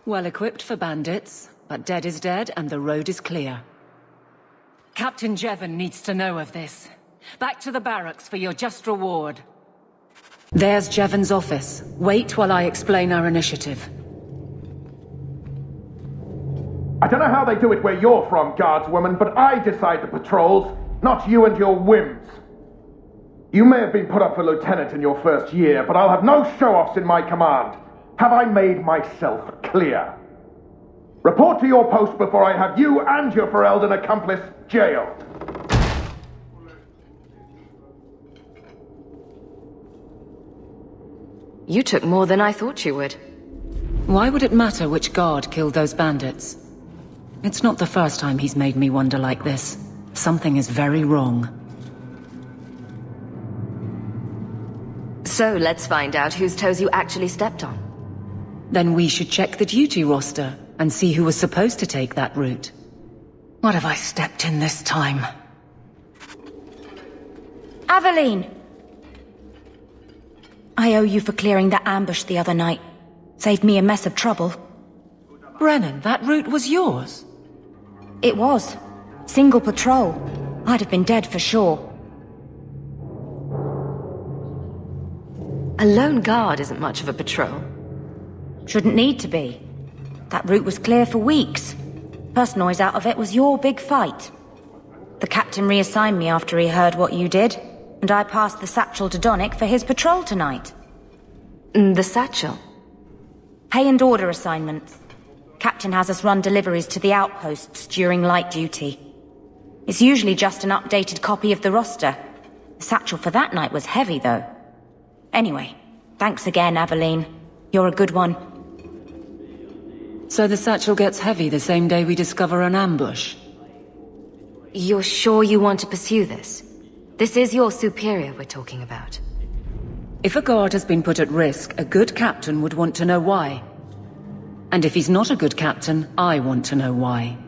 Well equipped for bandits, but dead is dead and the road is clear. Captain Jevon needs to know of this. Back to the barracks for your just reward. There's Jevon's office. Wait while I explain our initiative. I don't know how they do it where you're from, guardswoman, but I decide the patrols, not you and your whims. You may have been put up for lieutenant in your first year, but I'll have no show-offs in my command. Have I made myself clear? Report to your post before I have you and your Ferelden accomplice jailed. You took more than I thought you would. Why would it matter which guard killed those bandits? It's not the first time he's made me wonder like this. Something is very wrong. So let's find out whose toes you actually stepped on. Then we should check the duty roster and see who was supposed to take that route. What have I stepped in this time? Aveline! I owe you for clearing that ambush the other night. Saved me a mess of trouble. Brennan, that route was yours? It was. Single patrol. I'd have been dead for sure. A lone guard isn't much of a patrol. Shouldn't need to be. That route was clear for weeks. First noise out of it was your big fight. The captain reassigned me after he heard what you did, and I passed the satchel to Donnic for his patrol tonight. The satchel? Pay and order assignments. Captain has us run deliveries to the outposts during light duty. It's usually just an updated copy of the roster. The satchel for that night was heavy, though. Anyway, thanks again, Aveline. You're a good one. So the satchel gets heavy the same day we discover an ambush? You're sure you want to pursue this? This is your superior we're talking about. If a guard has been put at risk, a good captain would want to know why. And if he's not a good captain, I want to know why.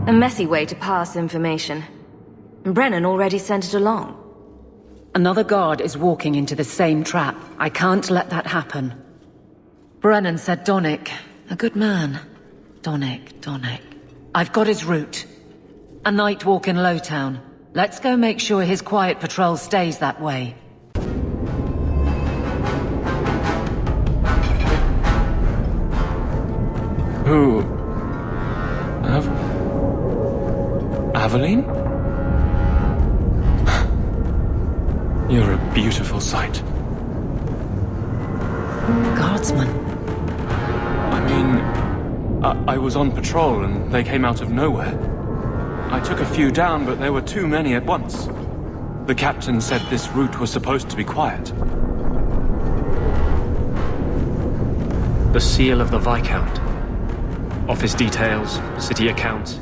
A messy way to pass information. Brennan already sent it along. Another guard is walking into the same trap. I can't let that happen. Brennan said Donnic. A good man. Donnic. I've got his route. A night walk in Lowtown. Let's go make sure his quiet patrol stays that way. Who? Aveline? You're a beautiful sight. Guardsman. I mean, I was on patrol and they came out of nowhere. I took a few down, but there were too many at once. The captain said this route was supposed to be quiet. The seal of the Viscount. Office details, city accounts.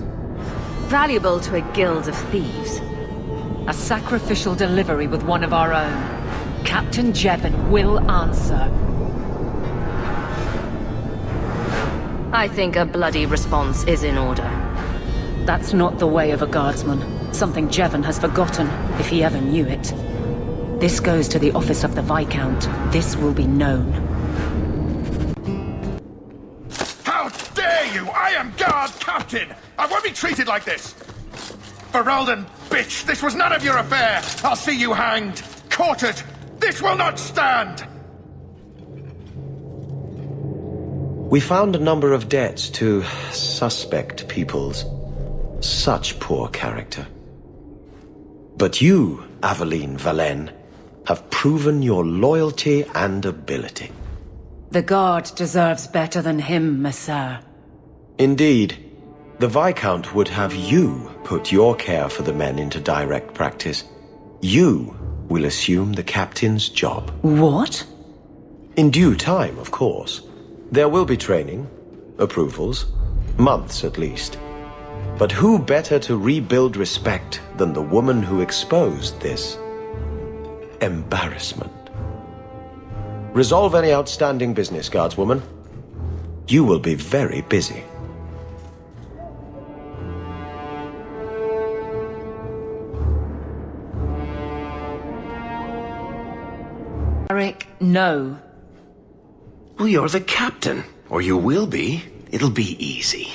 Valuable to a guild of thieves. A sacrificial delivery with one of our own. Captain Jevon will answer. I think a bloody response is in order. That's not the way of a guardsman. Something Jevon has forgotten, if he ever knew it. This goes to the office of the Viscount. This will be known. How dare you! I am guard captain! I won't be treated like this! Ferelden, bitch! This was none of your affair! I'll see you hanged! Quartered! This will not stand! We found a number of debts to suspect peoples. Such poor character. But you, Aveline Valenne, have proven your loyalty and ability. The guard deserves better than him, Messire. Indeed. The Viscount would have you put your care for the men into direct practice. You will assume the captain's job. What? In due time, of course. There will be training, approvals, months at least. But who better to rebuild respect than the woman who exposed this embarrassment? Resolve any outstanding business, guardswoman. You will be very busy. Harry, no. Well, you're the captain. Or you will be. It'll be easy.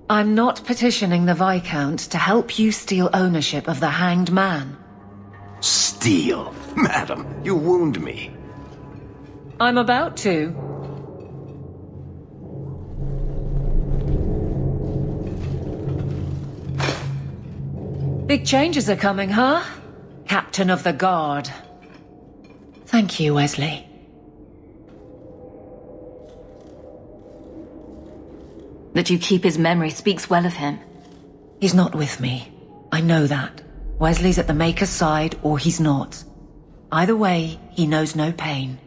I'm not petitioning the Viscount to help you steal ownership of the Hanged Man. Steal? Madam, you wound me. I'm about to. Big changes are coming, huh? Captain of the Guard. Thank you, Wesley. That you keep his memory speaks well of him. He's not with me. I know that. Wesley's at the Maker's side, or he's not. Either way, he knows no pain.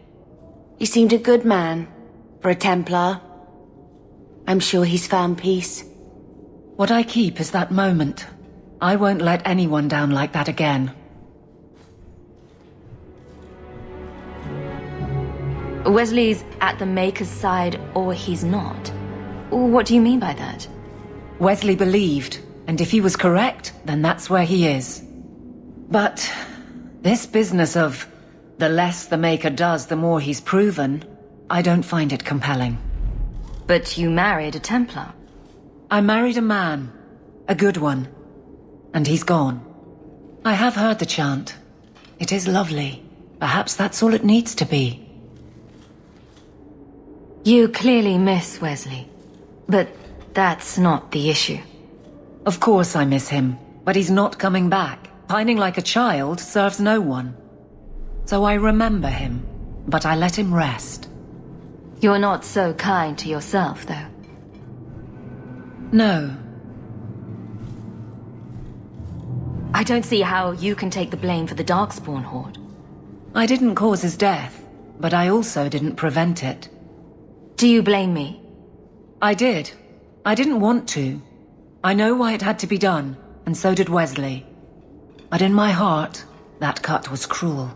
He seemed a good man. For a Templar. I'm sure he's found peace. What I keep is that moment. I won't let anyone down like that again. Wesley's at the Maker's side, or he's not. What do you mean by that? Wesley believed, and if he was correct, then that's where he is. But this business of the less the Maker does, the more he's proven, I don't find it compelling. But you married a Templar. I married a man. A good one. And he's gone. I have heard the chant. It is lovely. Perhaps that's all it needs to be. You clearly miss Wesley. But that's not the issue. Of course I miss him, but he's not coming back. Pining like a child serves no one. So I remember him, but I let him rest. You're not so kind to yourself, though. No. I don't see how you can take the blame for the Darkspawn Horde. I didn't cause his death, but I also didn't prevent it. Do you blame me? I did. I didn't want to. I know why it had to be done, and so did Wesley. But in my heart, that cut was cruel.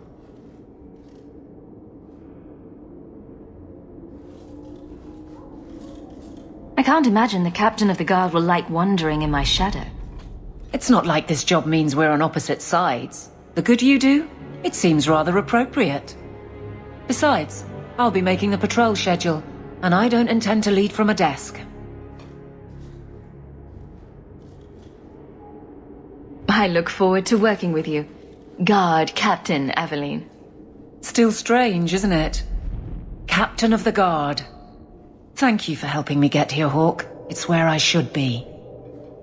I can't imagine the Captain of the Guard will like wandering in my shadow. It's not like this job means we're on opposite sides. The good you do, it seems rather appropriate. Besides, I'll be making the patrol schedule, and I don't intend to lead from a desk. I look forward to working with you. Guard Captain Aveline. Still strange, isn't it? Captain of the Guard. Thank you for helping me get here, Hawk. It's where I should be.